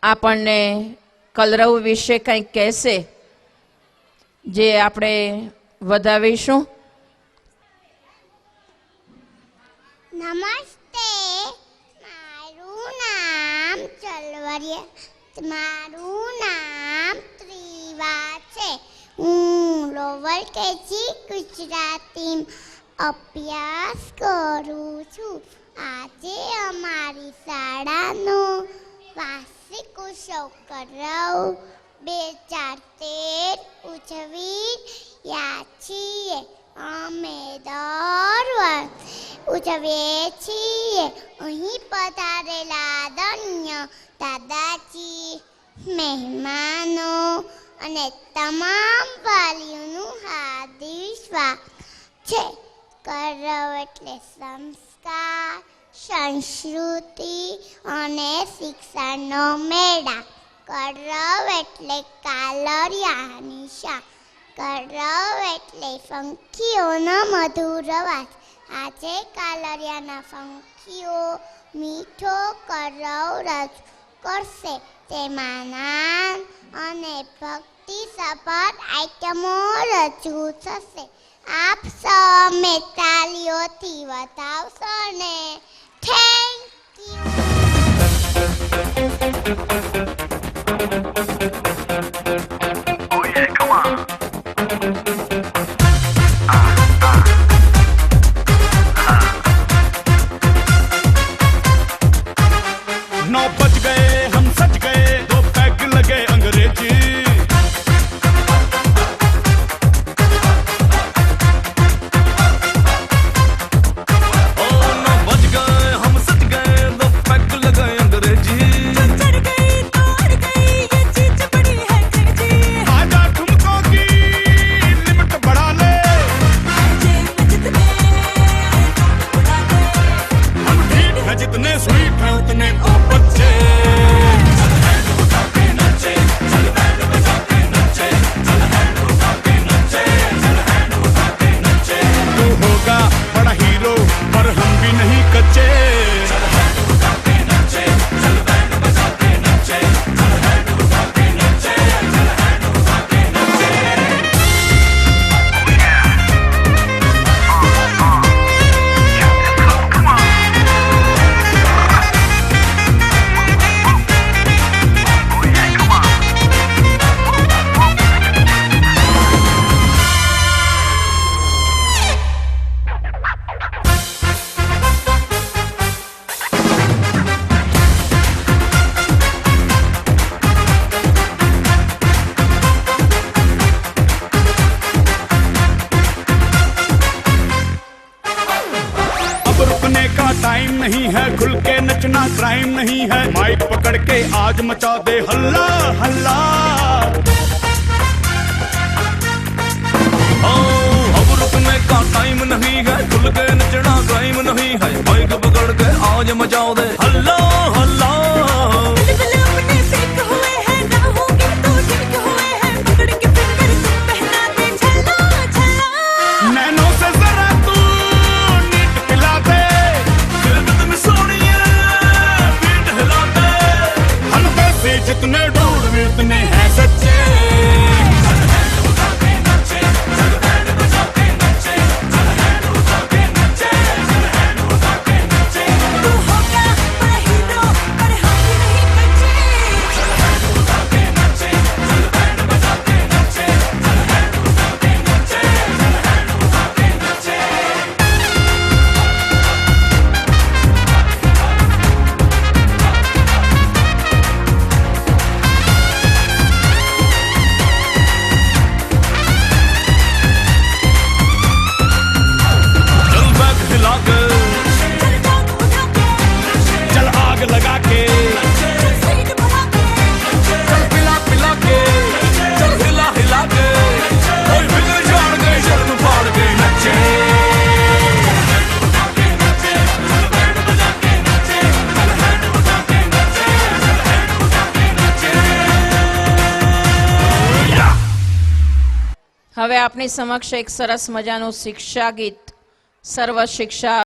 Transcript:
આપણને કલરવ વિશે કંઈક કહેશે, જે આપણે વધાવીશું. નમસ્તે, મારું નામ ત્રિવા છે. હું લોવર કેજી ગુજરાતી અભ્યાસ કરું છું. આજે અમારી શાળાનો વાર્ષિક ઉત્સવ કલરવ 2013 ઉજવી રહ્યા છીએ. અમે દર વર્ષે ઉજવીએ છીએ. અહીં પધારેલા આદરણીય દાદાજી, મહેમાનો અને તમામ વાલીઓનું હાર્દિક સ્વાગત છે. કલરવ એટલે સંસ્કાર, સંસ્કૃતિ અને શિક્ષણનો મેળા. કલરવ એટલે કાલરિયાની શાક. કલરવ એટલે પંખીઓનો મધુર અવાજ. આજે કાલરિયાના પંખીઓ મીઠો કલરવ રજૂ કરશે. તેમાં નાન અને ભક્તિસભર આઈટમો રજૂ થશે. આપ સૌ તાળીઓથી વધાવશો ને. થેન્ક टाइम नहीं है, खुल के नचना क्राइम नहीं है. माइक पकड़ के आज मचा दे हल्ला हल्ला. अब रुकने का टाइम नहीं है, खुल के नचना क्राइम नहीं है. माइक पकड़ के आज मचा दे हल्ला हल्ला. जितने ढूंढ में उतने हैं सच्चे. હવે આપની સમક્ષ એક સરસ મજાનું શિક્ષા ગીત સર્વ શિક્ષા